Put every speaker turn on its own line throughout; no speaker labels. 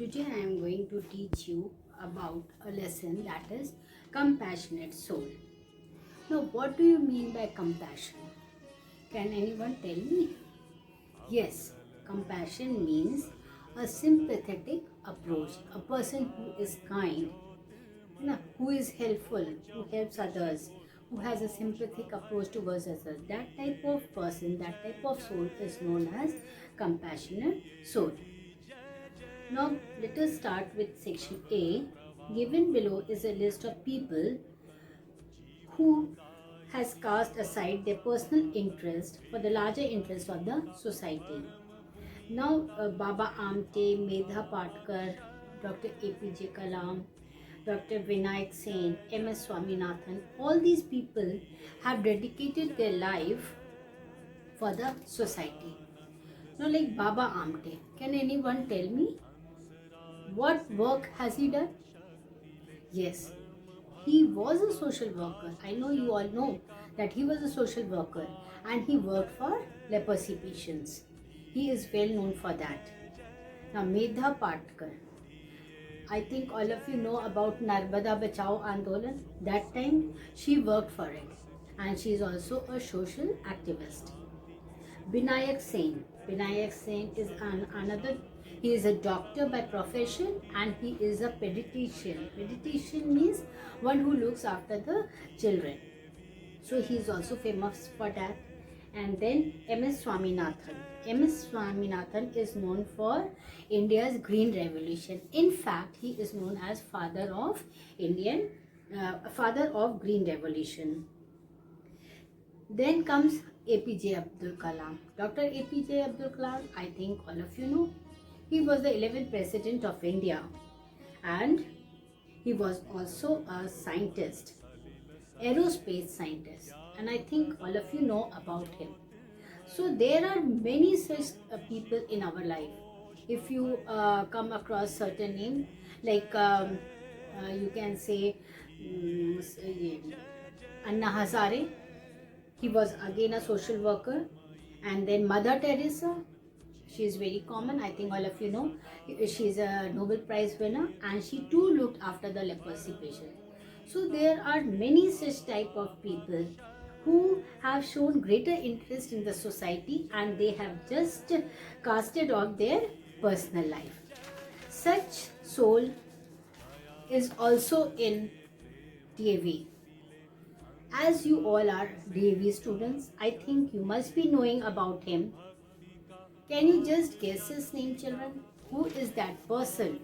Today I am going to teach you about a lesson that is compassionate soul. Now, what do you mean by compassion? Can anyone tell me? Yes, compassion means a sympathetic approach, a person who is kind, who is helpful, who helps others, who has a sympathetic approach towards others. That type of person, that type of soul is known as compassionate soul. Now let us start with section A. Given below is a list of people who has cast aside their personal interest for the larger interest of the society. Now Baba Amte, Medha Patkar, Dr. APJ Kalam, Dr. Vinayak Sen, MS Swaminathan, all these people have dedicated their life for the society. Now like Baba Amte, can anyone tell me what work has he done? Yes, he was a social worker. I know you all know that he was a social worker and he worked for leprosy patients. He is well known for that. Now, Medha Patkar. I think all of you know about Narmada Bachao Andolan. That time she worked for it and she is also a social activist. Binayak Sen. Binayak Sen is another, he is a doctor by profession and he is a pediatrician. Pediatrician means one who looks after the children. So he is also famous for that. And then MS Swaminathan. MS Swaminathan is known for India's Green Revolution. In fact, he is known as father of father of Green Revolution. Then comes APJ Abdul Kalam. Dr. APJ Abdul Kalam, I think all of you know, he was the 11th president of India and he was also a scientist, aerospace scientist, and I think all of you know about him. So there are many such people in our life. If you come across certain name like you can say Anna Hazare, he was again a social worker. And then Mother Teresa, she is very common, I think all of you know. She is a Nobel Prize winner and she too looked after the leprosy patient. So there are many such type of people who have shown greater interest in the society and they have just casted off their personal life. Such soul is also in DAV. As you all are DAV students, I think you must be knowing about him. Can you just guess his name, children? Who is that person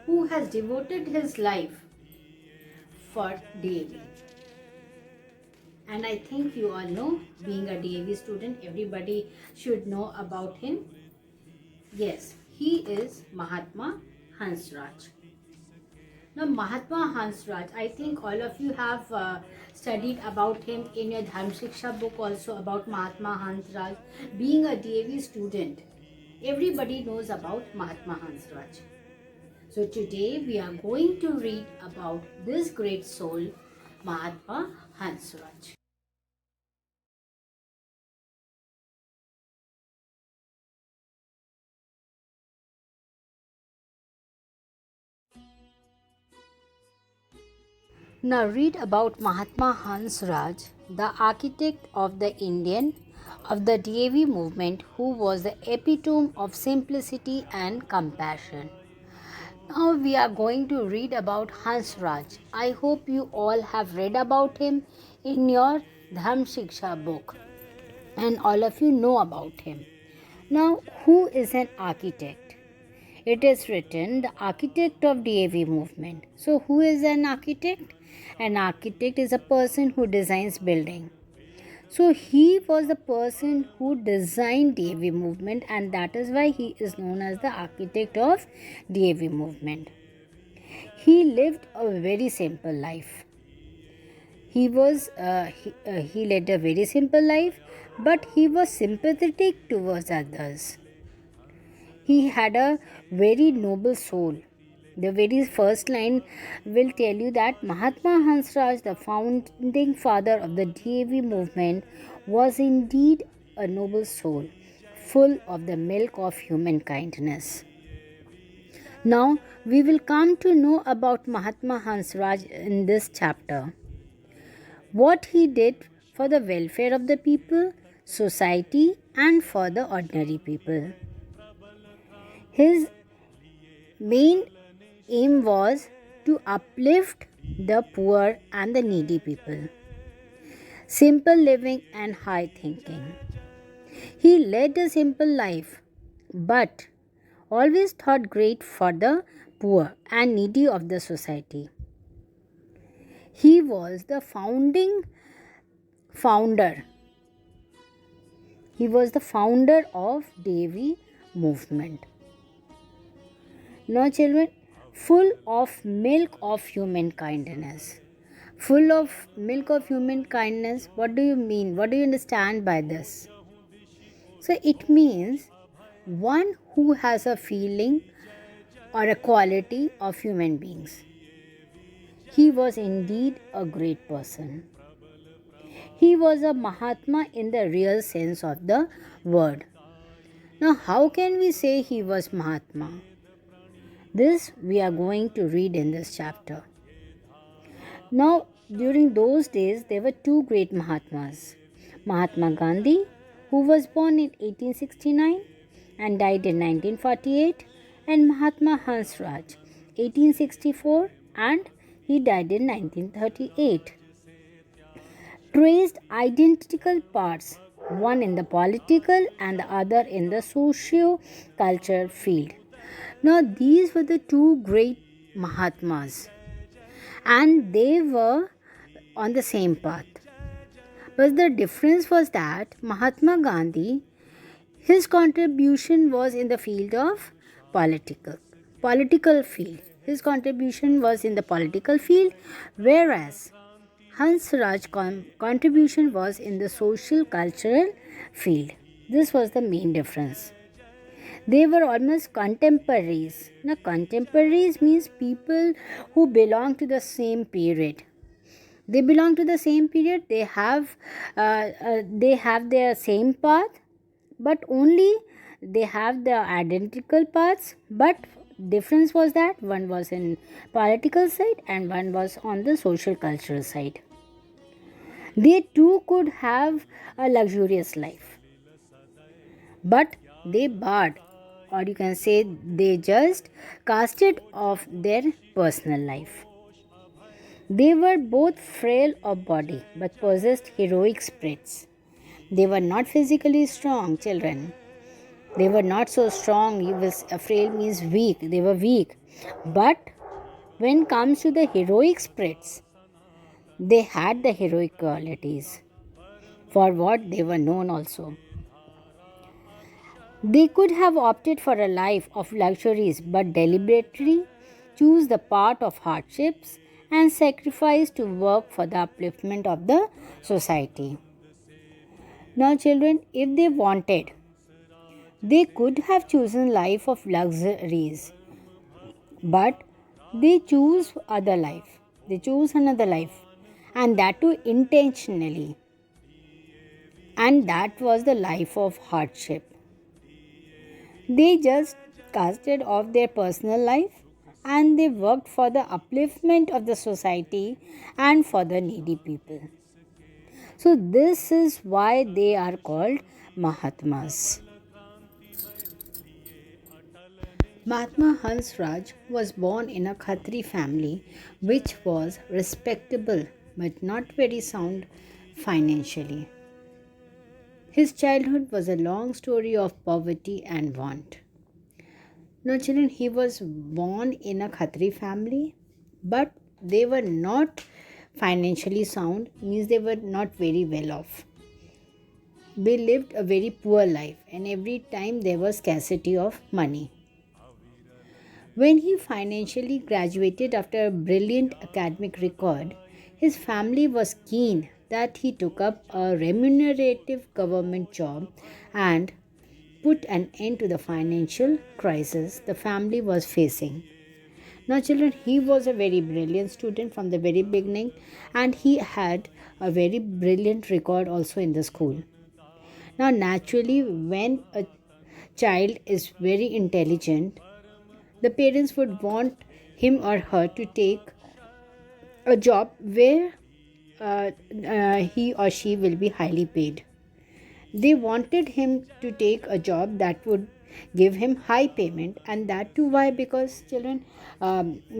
who has devoted his life for DAV? And I think you all know, being a DAV student, everybody should know about him. Yes, he is Mahatma Hansraj. Now, Mahatma Hansraj, I think all of you have studied about him in your Dharm Shiksha book also about Mahatma Hansraj. Being a DAV student, everybody knows about Mahatma Hansraj. So today we are going to read about this great soul, Mahatma Hansraj. Now read about Mahatma Hansraj, the architect of the DAV movement, who was the epitome of simplicity and compassion. Now we are going to read about Hansraj. I hope you all have read about him in your Dharm Shiksha book and all of you know about him. Now, who is an architect? It is written the architect of DAV movement. So who is an architect? An architect is a person who designs building. So he was the person who designed DAV movement and that is why he is known as the architect of DAV movement. He lived a very simple life. He led a very simple life, but he was sympathetic towards others. He had a very noble soul. The very first line will tell you that Mahatma Hansraj, the founding father of the DAV movement, was indeed a noble soul, full of the milk of human kindness. Now we will come to know about Mahatma Hansraj in this chapter. What he did for the welfare of the people, society, and for the ordinary people. His main aim was to uplift the poor and the needy people. Simple living and high thinking. He led a simple life, but always thought great for the poor and needy of the society. He was the founder. He was the founder of Devi movement. Now, children, full of milk of human kindness. Full of milk of human kindness. What do you mean? What do you understand by this? So, it means one who has a feeling or a quality of human beings. He was indeed a great person. He was a Mahatma in the real sense of the word. Now, how can we say he was Mahatma? This we are going to read in this chapter. Now, during those days, there were two great Mahatmas. Mahatma Gandhi, who was born in 1869 and died in 1948, and Mahatma Hansraj, 1864 and he died in 1938. Traced identical parts, one in the political and the other in the socio-cultural field. Now, these were the two great Mahatmas, and they were on the same path. But the difference was that Mahatma Gandhi, his contribution was in the field of political field. His contribution was in the political field, whereas Hansraj contribution was in the social cultural field. This was the main difference. They were almost contemporaries. Now, contemporaries means people who belong to the same period. They belong to the same period. They have their same path, but only they have the identical paths. But difference was that one was in political side and one was on the social cultural side. They too could have a luxurious life, but they barred, or you can say they just casted off their personal life. They were both frail of body but possessed heroic spirits. They were not physically strong children. They were not so strong. Frail means weak. They were weak. But when it comes to the heroic spirits, they had the heroic qualities. For what they were known also. They could have opted for a life of luxuries but deliberately choose the path of hardships and sacrifice to work for the upliftment of the society. Now, children, if they wanted, they could have chosen life of luxuries, but they choose other life. They choose another life, and that too intentionally. And that was the life of hardship. They just casted off their personal life and they worked for the upliftment of the society and for the needy people. So, this is why they are called Mahatmas. Mahatma Hansraj was born in a Khatri family which was respectable but not very sound financially. His childhood was a long story of poverty and want. Now, children, he was born in a Khatri family, but they were not financially sound, means they were not very well off. They lived a very poor life, and every time there was scarcity of money. When he financially graduated after a brilliant academic record, his family was keen that he took up a remunerative government job and put an end to the financial crisis the family was facing. Now, children, he was a very brilliant student from the very beginning, and he had a very brilliant record also in the school. Now, naturally, when a child is very intelligent, the parents would want him or her to take a job where he or she will be highly paid. They wanted him to take a job that would give him high payment, and that too why? Because children,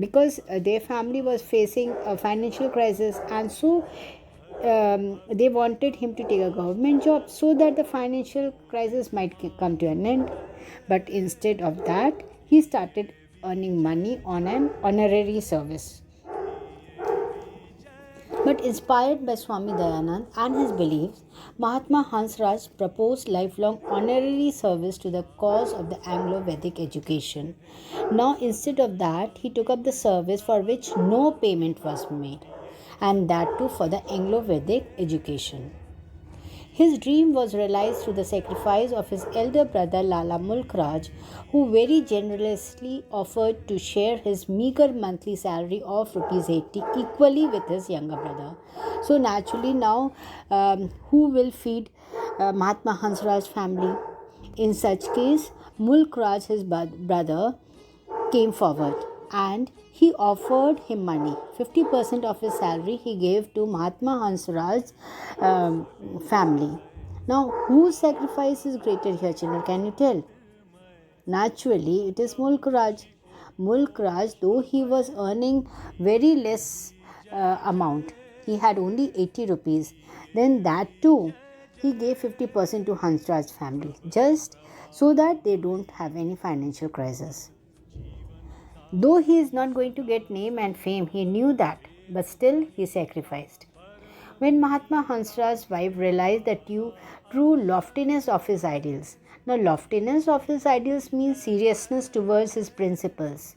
because their family was facing a financial crisis, and so they wanted him to take a government job so that the financial crisis might come to an end. But instead of that, he started earning money on an honorary service. But inspired by Swami Dayanand and his beliefs, Mahatma Hansraj proposed lifelong honorary service to the cause of the Anglo-Vedic education. Now, instead of that, he took up the service for which no payment was made, and that too for the Anglo-Vedic education. His dream was realized through the sacrifice of his elder brother Lala Mulk Raj, who very generously offered to share his meager monthly salary of rupees 80 equally with his younger brother. So naturally now, who will feed Mahatma Hansraj's family? In such case, Mulk Raj, his brother, came forward and he offered him money. 50% of his salary he gave to Mahatma Hansraj's family. Now, whose sacrifice is greater here, children? Can you tell? Naturally, it is Mulk Raj. Mulk Raj, though he was earning very less amount, he had only 80 rupees. Then that too, he gave 50% to Hansraj's family, just so that they don't have any financial crisis. Though he is not going to get name and fame, he knew that, but still he sacrificed. When Mahatma Hansraj's wife realized the true loftiness of his ideals, now loftiness of his ideals means seriousness towards his principles.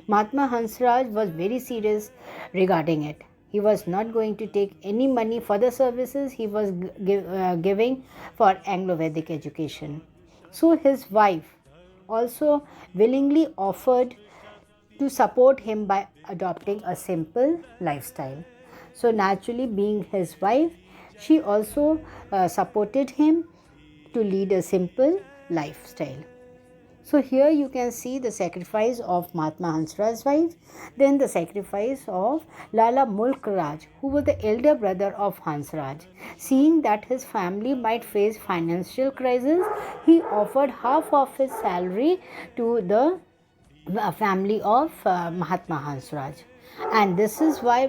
Mahatma Hansraj was very serious regarding it. He was not going to take any money for the services he was giving for Anglo-Vedic education. So his wife also willingly offered to support him by adopting a simple lifestyle. So naturally, being his wife, she also supported him to lead a simple lifestyle. So here you can see the sacrifice of Mahatma Hansraj's wife, then the sacrifice of Lala Mulk Raj, who was the elder brother of Hansraj. Seeing that his family might face financial crisis, he offered half of his salary to the family of Mahatma Hansraj. And this is why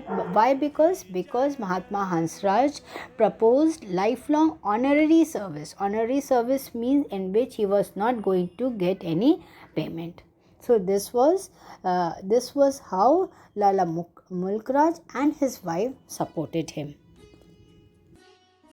because Mahatma Hansraj proposed lifelong honorary service means in which he was not going to get any payment. So this was how Lala Mulk Raj and his wife supported him.